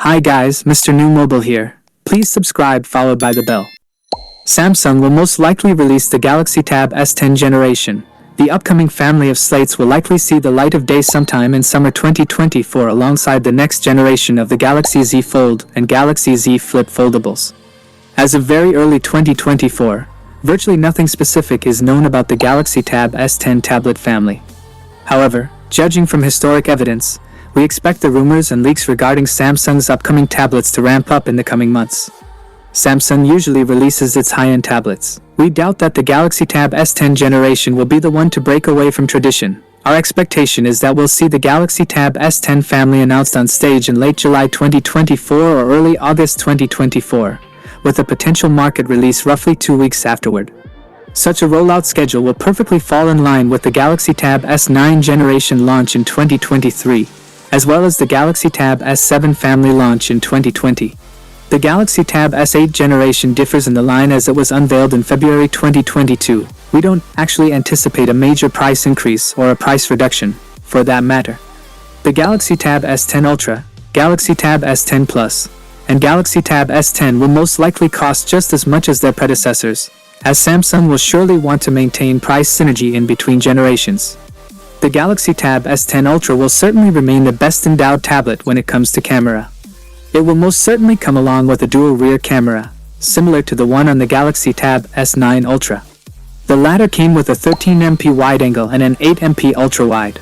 Hi guys, Mrnewmobile here. Please subscribe followed by the bell. Samsung will most likely release the Galaxy Tab S10 generation. The upcoming family of slates will likely see the light of day sometime in summer 2024 alongside the next generation of the Galaxy Z Fold and Galaxy Z Flip foldables. As of very early 2024, virtually nothing specific is known about the Galaxy Tab S10 tablet family. However, judging from historic evidence, we expect the rumors and leaks regarding Samsung's upcoming tablets to ramp up in the coming months. Samsung usually releases its high-end tablets. We doubt that the Galaxy Tab S10 generation will be the one to break away from tradition. Our expectation is that we'll see the Galaxy Tab S10 family announced on stage in late July 2024 or early August 2024, with a potential market release roughly 2 weeks afterward. Such a rollout schedule will perfectly fall in line with the Galaxy Tab S9 generation launch in 2023, as well as the Galaxy Tab S7 family launch in 2020. The Galaxy Tab S8 generation differs in the line as it was unveiled in February 2022. We don't actually anticipate a major price increase or a price reduction, for that matter. The Galaxy Tab S10 Ultra, Galaxy Tab S10 Plus, and Galaxy Tab S10 will most likely cost just as much as their predecessors, as Samsung will surely want to maintain price synergy in between generations. The Galaxy Tab S10 Ultra will certainly remain the best-endowed tablet when it comes to camera. It will most certainly come along with a dual rear camera, similar to the one on the Galaxy Tab S9 Ultra. The latter came with a 13MP wide-angle and an 8MP ultra-wide.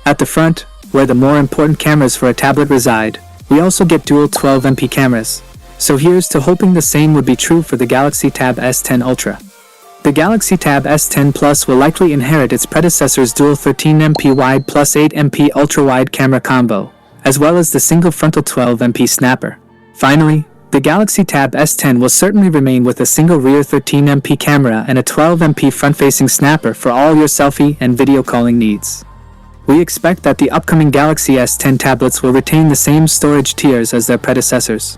At the front, where the more important cameras for a tablet reside, we also get dual 12MP cameras, so here's to hoping the same would be true for the Galaxy Tab S10 Ultra. The Galaxy Tab S10 Plus will likely inherit its predecessor's dual 13MP wide plus 8MP ultra-wide camera combo, as well as the single frontal 12MP snapper. Finally, the Galaxy Tab S10 will certainly remain with a single rear 13MP camera and a 12MP front-facing snapper for all your selfie and video calling needs. We expect that the upcoming Galaxy S10 tablets will retain the same storage tiers as their predecessors.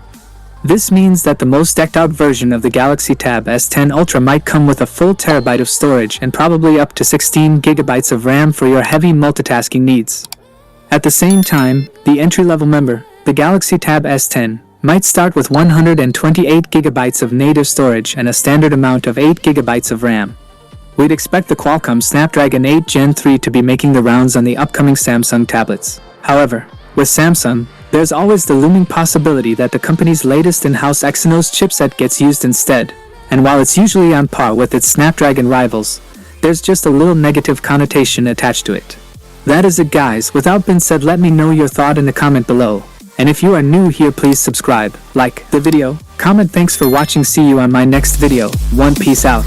This means that the most decked-out version of the Galaxy Tab S10 Ultra might come with a full terabyte of storage and probably up to 16GB of RAM for your heavy multitasking needs. At the same time, the entry-level member, the Galaxy Tab S10, might start with 128GB of native storage and a standard amount of 8GB of RAM. We'd expect the Qualcomm Snapdragon 8 Gen 3 to be making the rounds on the upcoming Samsung tablets. However, with Samsung, there's always the looming possibility that the company's latest in-house Exynos chipset gets used instead, and while it's usually on par with its Snapdragon rivals, there's just a little negative connotation attached to it. That is it guys, without being said, let me know your thought in the comment below, and if you are new here please subscribe, like the video, comment. Thanks for watching, see you on my next video. One, peace out.